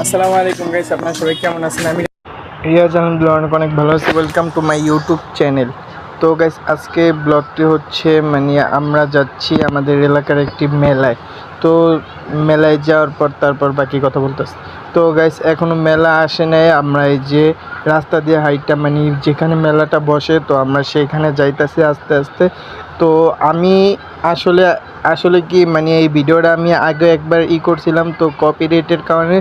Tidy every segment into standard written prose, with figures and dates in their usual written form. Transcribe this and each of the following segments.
আসসালামু আলাইকুম গাইস, আপনারা সবাই কেমন আছেন? আমি রিয়াজ আলহামদুলিল্লাহ অনেক ভালো আছি। Welcome to my YouTube channel. তো গাইস, আজকে ব্লগটি হচ্ছে আমরা যাচ্ছি আমাদের এলাকার একটি মেলায়। তো মেলায় যাওয়ার পর তারপর বাকি কথা বলতেছি। তো গাইস, এখনও মেলা আসে নাই। আমরা এই যে রাস্তা দিয়ে হাইটটা যেখানে মেলাটা বসে, তো আমরা সেইখানে যাইতেছি আস্তে আস্তে। তো আমি আসলে আসলে কি এই ভিডিওটা আমি আগে একবার করছিলাম, তো কপিরাইটের কারণে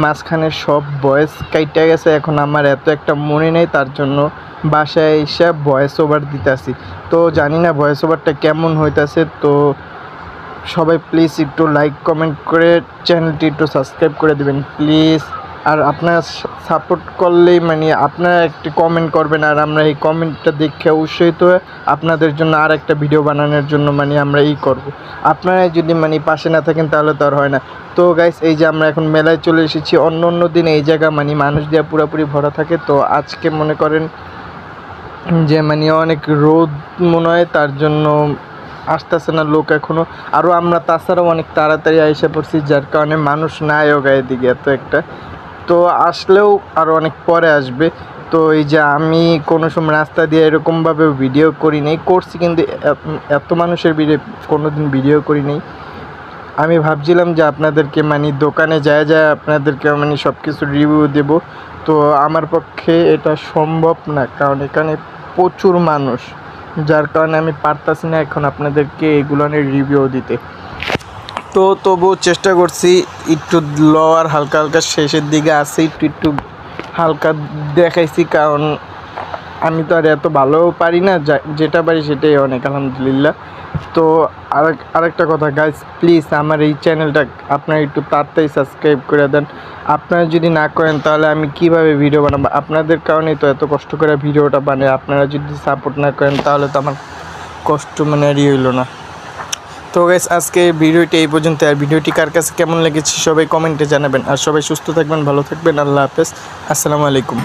মাঝখানে সব ভয়েস কাইটা গেছে। এখন আমার এত একটা মনে নেই, তার জন্য বাসায় এসে ভয়েস ওভার দিতেছি। তো জানি না ভয়েস ওভারটা কেমন হইতাছে। তো সবাই প্লিজ একটু লাইক কমেন্ট করে চ্যানেলটি একটু সাবস্ক্রাইব করে দেবেন প্লিজ। আর আপনারা সাপোর্ট করলেই আপনারা একটি কমেন্ট করবেন, আর আমরা এই কমেন্টটা দেখে অবশ্যই তো আপনাদের জন্য আর একটা ভিডিও বানানোর জন্য আমরা করব। আপনারা যদি পাশে না থাকেন তাহলে তো আর হয় না। তো গাইস, এই যে আমরা এখন মেলায় চলে এসেছি। অন্য দিন এই জায়গা মানুষ দিয়ে পুরোপুরি ভরা থাকে। তো আজকে মনে করেন যে অনেক রোদ মনে হয়, তার জন্য আসতেছে না লোক এখনও। আরও আমরা তাছাড়াও অনেক তাড়াতাড়ি এসে পড়ছি, যার কারণে মানুষ নাই গায়ের দিকে এত একটা। তো আসলেও আরও অনেক পরে আসবে। তো এই যে আমি কোনো সময় রাস্তা দিয়ে এরকমভাবে ভিডিও করি নেই, করছি কিন্তু এত মানুষের ভিড়ে কোনো দিন ভিডিও করি নেই। আমি ভাবছিলাম যে আপনাদেরকে দোকানে যায় আপনাদেরকে সব কিছু রিভিউ দেব। তো আমার পক্ষে এটা সম্ভব না, কারণ এখানে প্রচুর মানুষ, যার কারণে আমি পারতাছি না এখন আপনাদেরকে এগুলো রিভিউ দিতে। তো তবুও চেষ্টা করছি একটু লওয়ার, হালকা হালকা শেষের দিকে আছে, একটু হালকা দেখাইছি, কারণ আমি তো আর এত ভালোও পারি না, যেটা পারি সেটাই অনেক আলহামদুলিল্লাহ। তো আরেকটা কথা গাইস, প্লিজ আমার এই চ্যানেলটা আপনারা একটু তাড়াতাড়ি সাবস্ক্রাইব করে দেন। আপনারা যদি না করেন তাহলে আমি কিভাবে ভিডিও বানাবো? আপনাদের কারণেই তো এত কষ্ট করে ভিডিওটা বানাই। আপনারা যদি সাপোর্ট না করেন তাহলে তো আমার কষ্ট হইলো না। তো গাইস, আজকে ভিডিওটি এই পর্যন্ত। আর ভিডিওটি কার কাছে কেমন লেগেছে সবাই কমেন্টে জানাবেন। আর সবাই সুস্থ থাকবেন, ভালো থাকবেন। আল্লাহ হাফেজ, আসসালামু আলাইকুম।